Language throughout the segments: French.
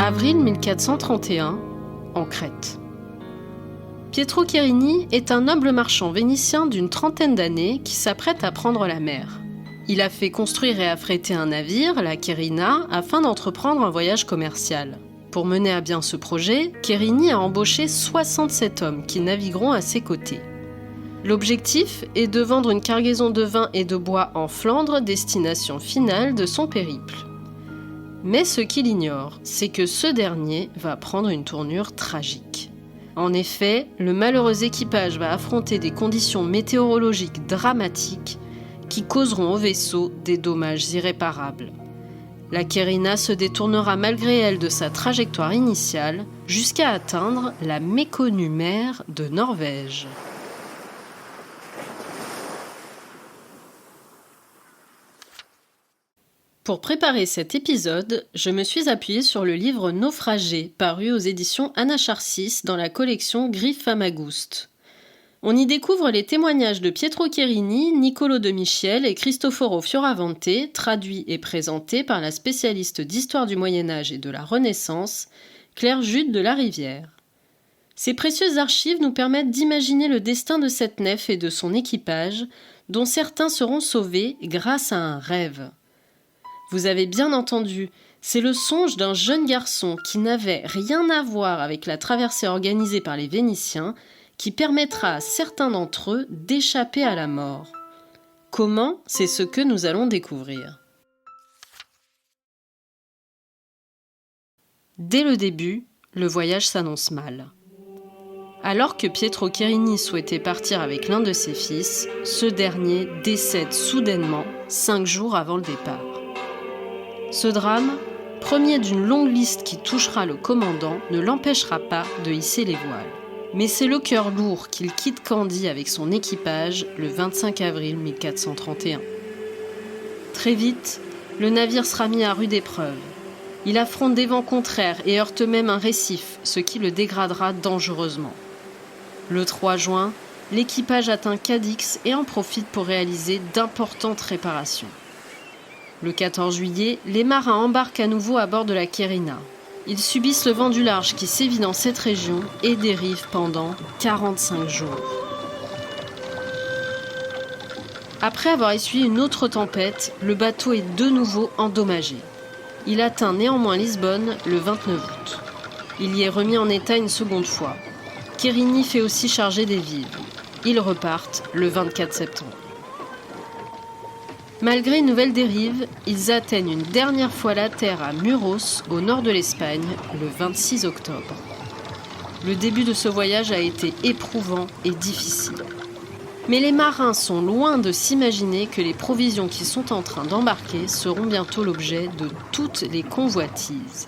Avril 1431, en Crète. Pietro Cherini est un noble marchand vénitien d'une trentaine d'années qui s'apprête à prendre la mer. Il a fait construire et affréter un navire, la Querina, afin d'entreprendre un voyage commercial. Pour mener à bien ce projet, Cherini a embauché 67 hommes qui navigueront à ses côtés. L'objectif est de vendre une cargaison de vin et de bois en Flandre, destination finale de son périple. Mais ce qu'il ignore, c'est que ce dernier va prendre une tournure tragique. En effet, le malheureux équipage va affronter des conditions météorologiques dramatiques qui causeront au vaisseau des dommages irréparables. La Querina se détournera malgré elle de sa trajectoire initiale jusqu'à atteindre la méconnue mer de Norvège. Pour préparer cet épisode, je me suis appuyée sur le livre Naufragé, paru aux éditions Anacharsis dans la collection Griffes Famagouste. On y découvre les témoignages de Pietro Cherini, Niccolò de Michiel et Cristoforo Fioravante, traduits et présentés par la spécialiste d'histoire du Moyen-Âge et de la Renaissance, Claire Jude de la Rivière. Ces précieuses archives nous permettent d'imaginer le destin de cette nef et de son équipage, dont certains seront sauvés grâce à un rêve. Vous avez bien entendu, c'est le songe d'un jeune garçon qui n'avait rien à voir avec la traversée organisée par les Vénitiens qui permettra à certains d'entre eux d'échapper à la mort. Comment ? C'est ce que nous allons découvrir. Dès le début, le voyage s'annonce mal. Alors que Pietro Cherini souhaitait partir avec l'un de ses fils, ce dernier décède soudainement 5 jours avant le départ. Ce drame, premier d'une longue liste qui touchera le commandant, ne l'empêchera pas de hisser les voiles. Mais c'est le cœur lourd qu'il quitte Candie avec son équipage le 25 avril 1431. Très vite, le navire sera mis à rude épreuve. Il affronte des vents contraires et heurte même un récif, ce qui le dégradera dangereusement. Le 3 juin, l'équipage atteint Cadix et en profite pour réaliser d'importantes réparations. Le 14 juillet, les marins embarquent à nouveau à bord de la Querina. Ils subissent le vent du large qui sévit dans cette région et dérivent pendant 45 jours. Après avoir essuyé une autre tempête, le bateau est de nouveau endommagé. Il atteint néanmoins Lisbonne le 29 août. Il y est remis en état une seconde fois. Cherini fait aussi charger des vivres. Ils repartent le 24 septembre. Malgré une nouvelle dérive, ils atteignent une dernière fois la terre à Muros, au nord de l'Espagne, le 26 octobre. Le début de ce voyage a été éprouvant et difficile. Mais les marins sont loin de s'imaginer que les provisions qu'ils sont en train d'embarquer seront bientôt l'objet de toutes les convoitises.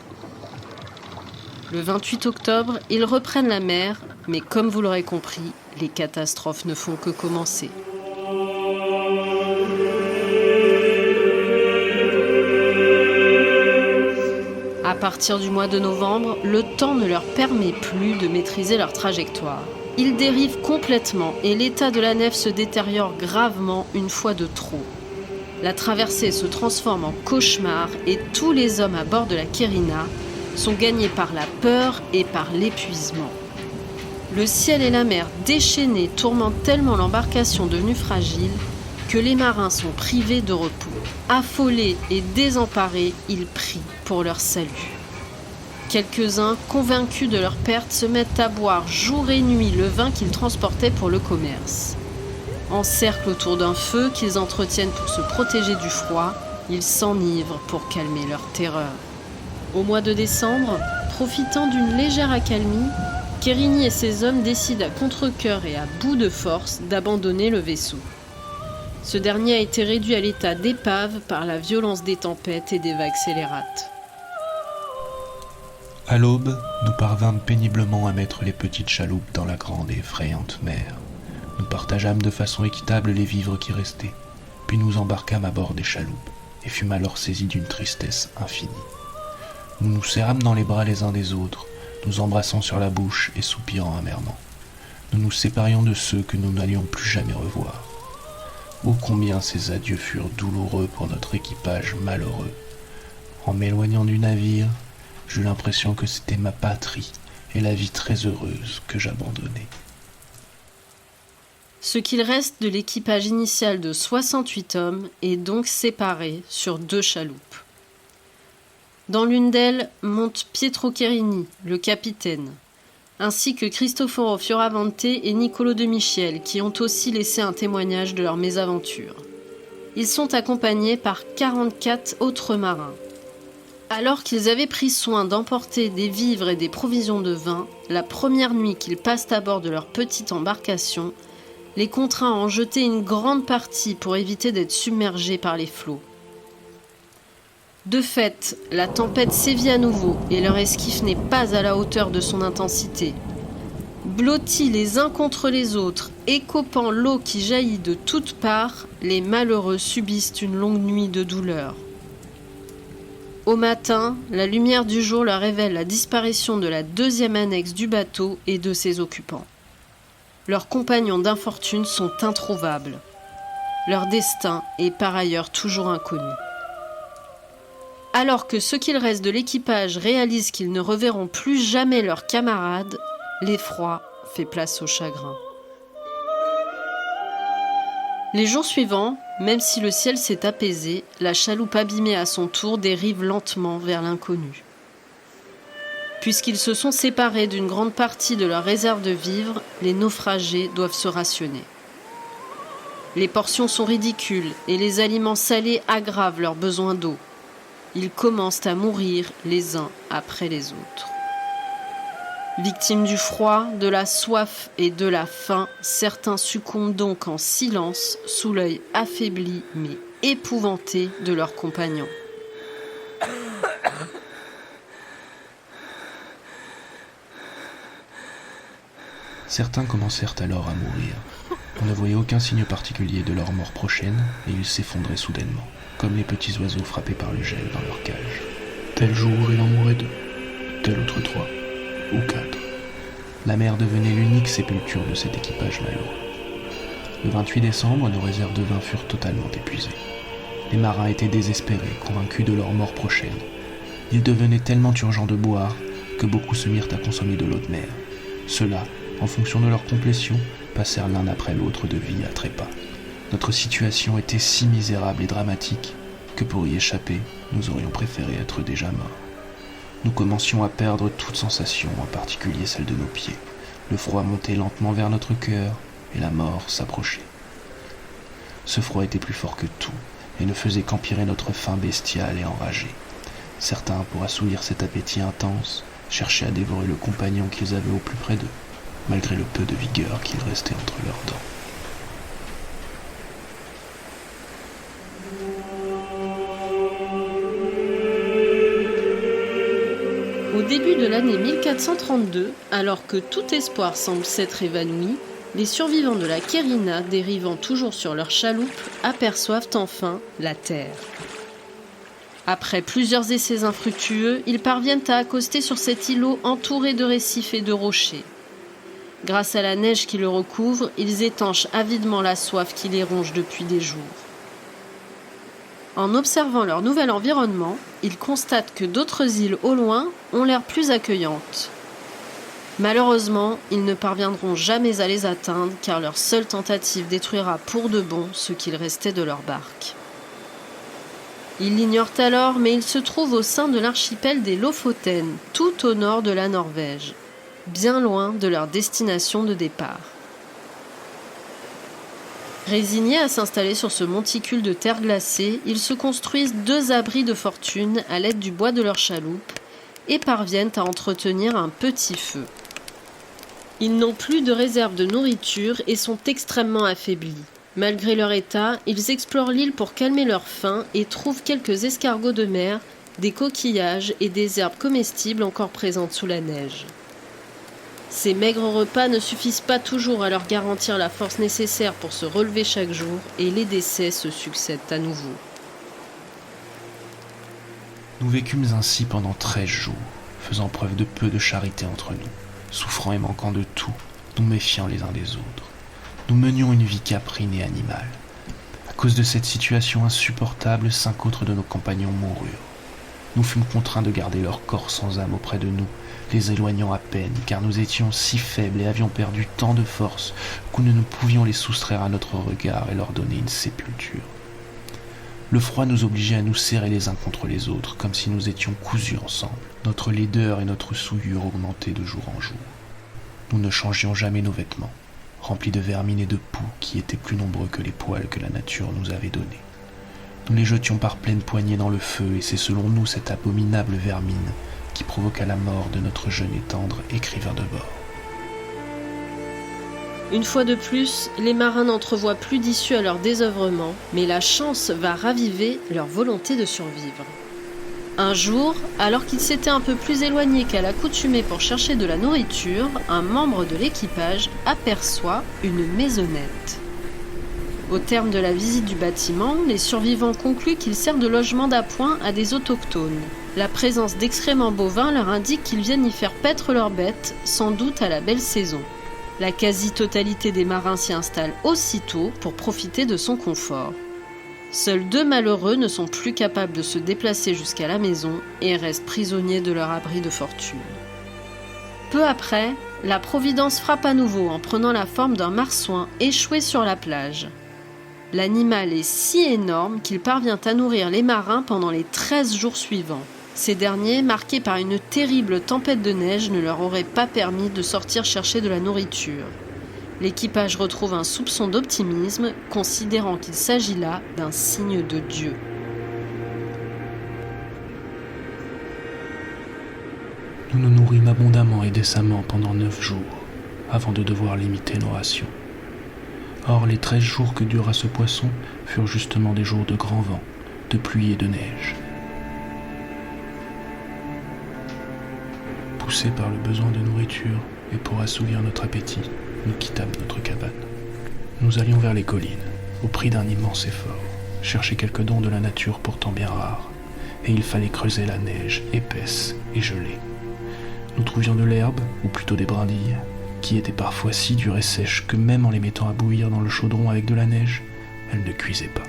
Le 28 octobre, ils reprennent la mer, mais comme vous l'aurez compris, les catastrophes ne font que commencer. À partir du mois de novembre, le temps ne leur permet plus de maîtriser leur trajectoire. Ils dérivent complètement et l'état de la nef se détériore gravement une fois de trop. La traversée se transforme en cauchemar et tous les hommes à bord de la Querina sont gagnés par la peur et par l'épuisement. Le ciel et la mer déchaînés tourmentent tellement l'embarcation devenue fragile que les marins sont privés de repos. Affolés et désemparés, ils prient pour leur salut. Quelques-uns, convaincus de leur perte, se mettent à boire jour et nuit le vin qu'ils transportaient pour le commerce. En cercle autour d'un feu qu'ils entretiennent pour se protéger du froid, ils s'enivrent pour calmer leur terreur. Au mois de décembre, profitant d'une légère accalmie, Cherini et ses hommes décident à contre-cœur et à bout de force d'abandonner le vaisseau. Ce dernier a été réduit à l'état d'épave par la violence des tempêtes et des vagues scélérates. À l'aube, nous parvînmes péniblement à mettre les petites chaloupes dans la grande et effrayante mer. Nous partageâmes de façon équitable les vivres qui restaient, puis nous embarquâmes à bord des chaloupes, et fûmes alors saisis d'une tristesse infinie. Nous nous serrâmes dans les bras les uns des autres, nous embrassant sur la bouche et soupirant amèrement. Nous nous séparions de ceux que nous n'allions plus jamais revoir. Oh combien ces adieux furent douloureux pour notre équipage malheureux. En m'éloignant du navire, J'eus l'impression que c'était ma patrie et la vie très heureuse que j'abandonnais. Ce qu'il reste de l'équipage initial de 68 hommes est donc séparé sur 2 chaloupes. Dans l'une d'elles monte Pietro Cherini, le capitaine, ainsi que Cristoforo Fioravante et Niccolò de Michiel, qui ont aussi laissé un témoignage de leur mésaventure. Ils sont accompagnés par 44 autres marins. Alors qu'ils avaient pris soin d'emporter des vivres et des provisions de vin, la première nuit qu'ils passent à bord de leur petite embarcation, les contraint à en jeter une grande partie pour éviter d'être submergés par les flots. De fait, la tempête sévit à nouveau et leur esquif n'est pas à la hauteur de son intensité. Blottis les uns contre les autres, écopant l'eau qui jaillit de toutes parts, les malheureux subissent une longue nuit de douleur. Au matin, la lumière du jour leur révèle la disparition de la 2e annexe du bateau et de ses occupants. Leurs compagnons d'infortune sont introuvables. Leur destin est par ailleurs toujours inconnu. Alors que ceux qu'il reste de l'équipage réalisent qu'ils ne reverront plus jamais leurs camarades, l'effroi fait place au chagrin. Les jours suivants, même si le ciel s'est apaisé, la chaloupe abîmée à son tour dérive lentement vers l'inconnu. Puisqu'ils se sont séparés d'une grande partie de leur réserve de vivres, les naufragés doivent se rationner. Les portions sont ridicules et les aliments salés aggravent leurs besoins d'eau. Ils commencent à mourir les uns après les autres. Victimes du froid, de la soif et de la faim, certains succombent donc en silence sous l'œil affaibli mais épouvanté de leurs compagnons. Certains commencèrent alors à mourir. On ne voyait aucun signe particulier de leur mort prochaine et ils s'effondraient soudainement, comme les petits oiseaux frappés par le gel dans leur cage. Tel jour, il en mourait 2, tel autre 3 ou 4. La mer devenait l'unique sépulture de cet équipage malheureux. Le 28 décembre, nos réserves de vin furent totalement épuisées. Les marins étaient désespérés, convaincus de leur mort prochaine. Il devenait tellement urgent de boire que beaucoup se mirent à consommer de l'eau de mer. Ceux-là, en fonction de leur complétion, passèrent l'un après l'autre de vie à trépas. Notre situation était si misérable et dramatique que pour y échapper, nous aurions préféré être déjà morts. Nous commencions à perdre toute sensation, en particulier celle de nos pieds. Le froid montait lentement vers notre cœur et la mort s'approchait. Ce froid était plus fort que tout et ne faisait qu'empirer notre faim bestiale et enragée. Certains, pour assouvir cet appétit intense, cherchaient à dévorer le compagnon qu'ils avaient au plus près d'eux, malgré le peu de vigueur qu'il restait entre leurs dents. Au début de l'année 1432, alors que tout espoir semble s'être évanoui, les survivants de la Quérina, dérivant toujours sur leur chaloupe, aperçoivent enfin la terre. Après plusieurs essais infructueux, ils parviennent à accoster sur cet îlot entouré de récifs et de rochers. Grâce à la neige qui le recouvre, ils étanchent avidement la soif qui les ronge depuis des jours. En observant leur nouvel environnement, ils constatent que d'autres îles au loin ont l'air plus accueillantes. Malheureusement, ils ne parviendront jamais à les atteindre car leur seule tentative détruira pour de bon ce qu'il restait de leur barque. Ils l'ignorent alors, mais ils se trouvent au sein de l'archipel des Lofoten, tout au nord de la Norvège, bien loin de leur destination de départ. Résignés à s'installer sur ce monticule de terre glacée, ils se construisent 2 abris de fortune à l'aide du bois de leur chaloupe et parviennent à entretenir un petit feu. Ils n'ont plus de réserve de nourriture et sont extrêmement affaiblis. Malgré leur état, ils explorent l'île pour calmer leur faim et trouvent quelques escargots de mer, des coquillages et des herbes comestibles encore présentes sous la neige. Ces maigres repas ne suffisent pas toujours à leur garantir la force nécessaire pour se relever chaque jour et les décès se succèdent à nouveau. Nous vécûmes ainsi pendant 13 jours, faisant preuve de peu de charité entre nous, souffrant et manquant de tout, nous méfiant les uns des autres. Nous menions une vie caprine et animale. À cause de cette situation insupportable, 5 autres de nos compagnons moururent. Nous fûmes contraints de garder leur corps sans âme auprès de nous, les éloignant à peine, car nous étions si faibles et avions perdu tant de force que nous ne pouvions les soustraire à notre regard et leur donner une sépulture. Le froid nous obligeait à nous serrer les uns contre les autres, comme si nous étions cousus ensemble. Notre laideur et notre souillure augmentaient de jour en jour. Nous ne changions jamais nos vêtements, remplis de vermine et de poux qui étaient plus nombreux que les poils que la nature nous avait donnés. Nous les jetions par pleine poignée dans le feu, et c'est selon nous cette abominable vermine qui provoqua la mort de notre jeune et tendre écrivain de bord. Une fois de plus, les marins n'entrevoient plus d'issue à leur désœuvrement, mais la chance va raviver leur volonté de survivre. Un jour, alors qu'ils s'étaient un peu plus éloignés qu'à l'accoutumée pour chercher de la nourriture, un membre de l'équipage aperçoit une maisonnette. Au terme de la visite du bâtiment, les survivants concluent qu'il sert de logement d'appoint à des autochtones. La présence d'excréments bovins leur indique qu'ils viennent y faire paître leurs bêtes, sans doute à la belle saison. La quasi-totalité des marins s'y installe aussitôt pour profiter de son confort. Seuls 2 malheureux ne sont plus capables de se déplacer jusqu'à la maison et restent prisonniers de leur abri de fortune. Peu après, la Providence frappe à nouveau en prenant la forme d'un marsouin échoué sur la plage. L'animal est si énorme qu'il parvient à nourrir les marins pendant les 13 jours suivants. Ces derniers, marqués par une terrible tempête de neige, ne leur auraient pas permis de sortir chercher de la nourriture. L'équipage retrouve un soupçon d'optimisme, considérant qu'il s'agit là d'un signe de Dieu. Nous nous nourrîmes abondamment et décemment pendant 9 jours, avant de devoir limiter nos rations. Or, les 13 jours que dura ce poisson furent justement des jours de grand vent, de pluie et de neige. Poussés par le besoin de nourriture et pour assouvir notre appétit, nous quittâmes notre cabane. Nous allions vers les collines, au prix d'un immense effort, chercher quelques dons de la nature pourtant bien rares, et il fallait creuser la neige épaisse et gelée. Nous trouvions de l'herbe, ou plutôt des brindilles, qui étaient parfois si dures et sèches que même en les mettant à bouillir dans le chaudron avec de la neige, elles ne cuisaient pas.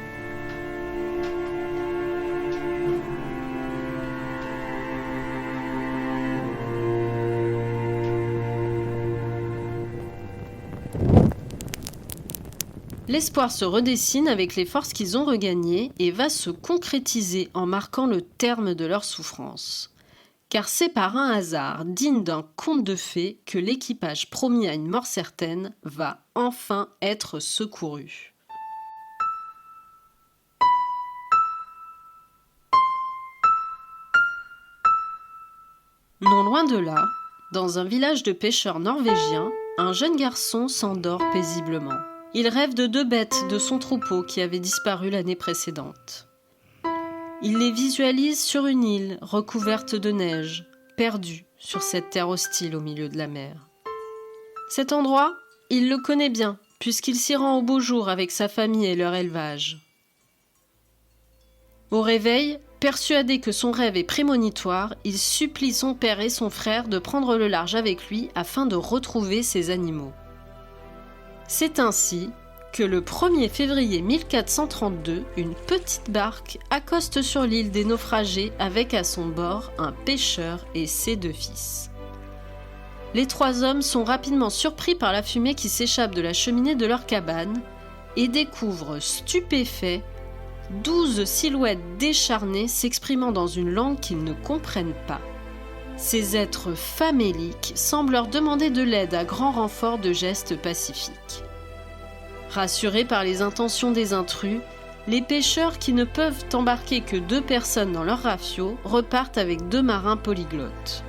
L'espoir se redessine avec les forces qu'ils ont regagnées et va se concrétiser en marquant le terme de leur souffrance. Car c'est par un hasard digne d'un conte de fées que l'équipage promis à une mort certaine va enfin être secouru. Non loin de là, dans un village de pêcheurs norvégiens, un jeune garçon s'endort paisiblement. Il rêve de 2 bêtes de son troupeau qui avaient disparu l'année précédente. Il les visualise sur une île recouverte de neige, perdue sur cette terre hostile au milieu de la mer. Cet endroit, il le connaît bien, puisqu'il s'y rend au beau jour avec sa famille et leur élevage. Au réveil, persuadé que son rêve est prémonitoire, il supplie son père et son frère de prendre le large avec lui afin de retrouver ses animaux. C'est ainsi que le 1er février 1432, une petite barque accoste sur l'île des naufragés avec à son bord un pêcheur et ses 2 fils. Les 3 hommes sont rapidement surpris par la fumée qui s'échappe de la cheminée de leur cabane et découvrent stupéfaits 12 silhouettes décharnées s'exprimant dans une langue qu'ils ne comprennent pas. Ces êtres faméliques semblent leur demander de l'aide à grand renfort de gestes pacifiques. Rassurés par les intentions des intrus, les pêcheurs qui ne peuvent embarquer que 2 personnes dans leur rafio repartent avec 2 marins polyglottes.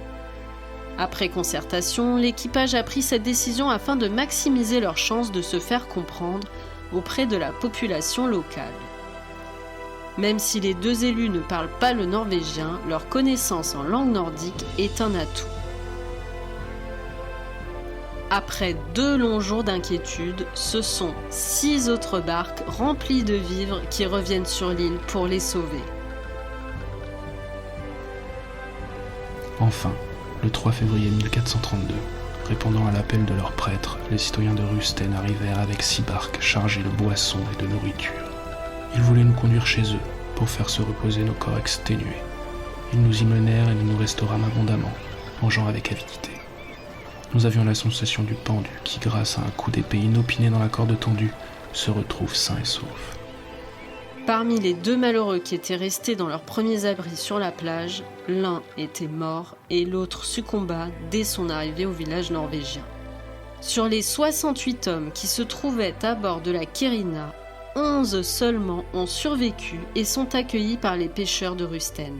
Après concertation, l'équipage a pris cette décision afin de maximiser leurs chances de se faire comprendre auprès de la population locale. Même si les 2 élus ne parlent pas le norvégien, leur connaissance en langue nordique est un atout. Après 2 longs jours d'inquiétude, ce sont 6 autres barques remplies de vivres qui reviennent sur l'île pour les sauver. Enfin, le 3 février 1432, répondant à l'appel de leur prêtre, les citoyens de Rusten arrivèrent avec 6 barques chargées de boissons et de nourriture. Ils voulaient nous conduire chez eux pour faire se reposer nos corps exténués. Ils nous y menèrent et nous nous restaurâmes abondamment, mangeant avec avidité. Nous avions la sensation du pendu qui, grâce à un coup d'épée inopiné dans la corde tendue, se retrouve sain et sauf. Parmi les 2 malheureux qui étaient restés dans leurs premiers abris sur la plage, l'un était mort et l'autre succomba dès son arrivée au village norvégien. Sur les 68 hommes qui se trouvaient à bord de la Querina, 11 seulement ont survécu et sont accueillis par les pêcheurs de Rusten.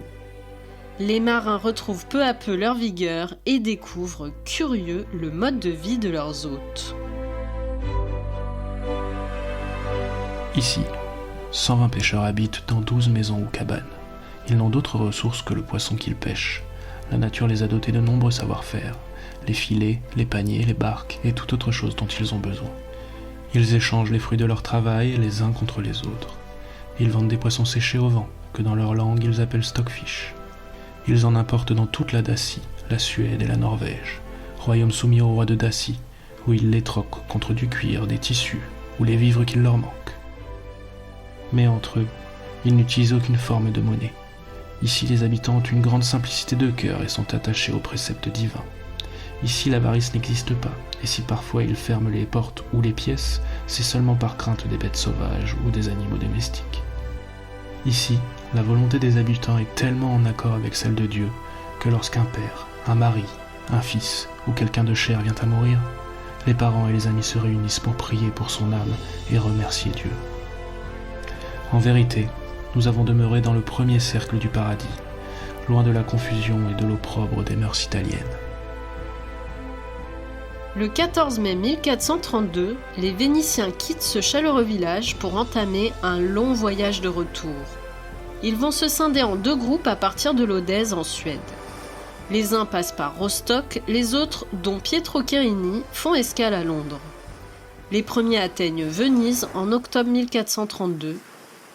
Les marins retrouvent peu à peu leur vigueur et découvrent, curieux, le mode de vie de leurs hôtes. Ici, 120 pêcheurs habitent dans 12 maisons ou cabanes. Ils n'ont d'autres ressources que le poisson qu'ils pêchent. La nature les a dotés de nombreux savoir-faire, les filets, les paniers, les barques et toute autre chose dont ils ont besoin. Ils échangent les fruits de leur travail les uns contre les autres. Ils vendent des poissons séchés au vent, que dans leur langue ils appellent stockfish. Ils en importent dans toute la Dacie, la Suède et la Norvège, royaume soumis au roi de Dacie, où ils les troquent contre du cuir, des tissus ou les vivres qu'il leur manque. Mais entre eux, ils n'utilisent aucune forme de monnaie. Ici, les habitants ont une grande simplicité de cœur et sont attachés aux préceptes divins. Ici, l'avarice n'existe pas, et si parfois ils ferment les portes ou les pièces, c'est seulement par crainte des bêtes sauvages ou des animaux domestiques. Ici, la volonté des habitants est tellement en accord avec celle de Dieu que lorsqu'un père, un mari, un fils ou quelqu'un de cher vient à mourir, les parents et les amis se réunissent pour prier pour son âme et remercier Dieu. En vérité, nous avons demeuré dans le premier cercle du paradis, loin de la confusion et de l'opprobre des mœurs italiennes. Le 14 mai 1432, les Vénitiens quittent ce chaleureux village pour entamer un long voyage de retour. Ils vont se scinder en 2 groupes à partir de l'Odèse en Suède. Les uns passent par Rostock, les autres, dont Pietro Cherini, font escale à Londres. Les premiers atteignent Venise en octobre 1432.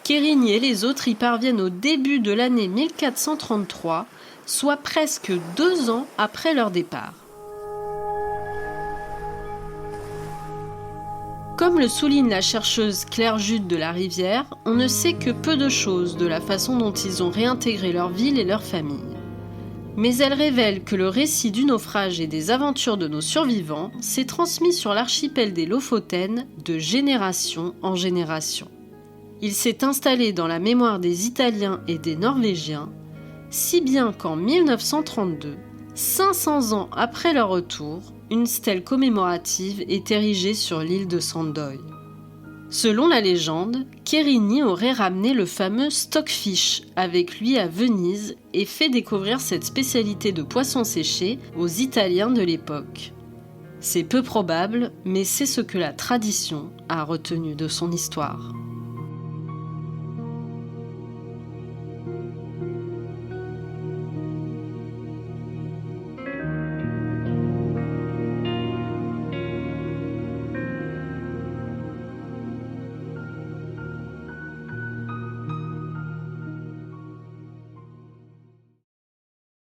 Cherini et les autres y parviennent au début de l'année 1433, soit presque 2 ans après leur départ. Comme le souligne la chercheuse Claire Jude de la Rivière, on ne sait que peu de choses de la façon dont ils ont réintégré leur ville et leur famille. Mais elle révèle que le récit du naufrage et des aventures de nos survivants s'est transmis sur l'archipel des Lofoten de génération en génération. Il s'est installé dans la mémoire des Italiens et des Norvégiens, si bien qu'en 1932, 500 ans après leur retour, une stèle commémorative est érigée sur l'île de Sandoy. Selon la légende, Cherini aurait ramené le fameux stockfish avec lui à Venise et fait découvrir cette spécialité de poisson séché aux Italiens de l'époque. C'est peu probable, mais c'est ce que la tradition a retenu de son histoire.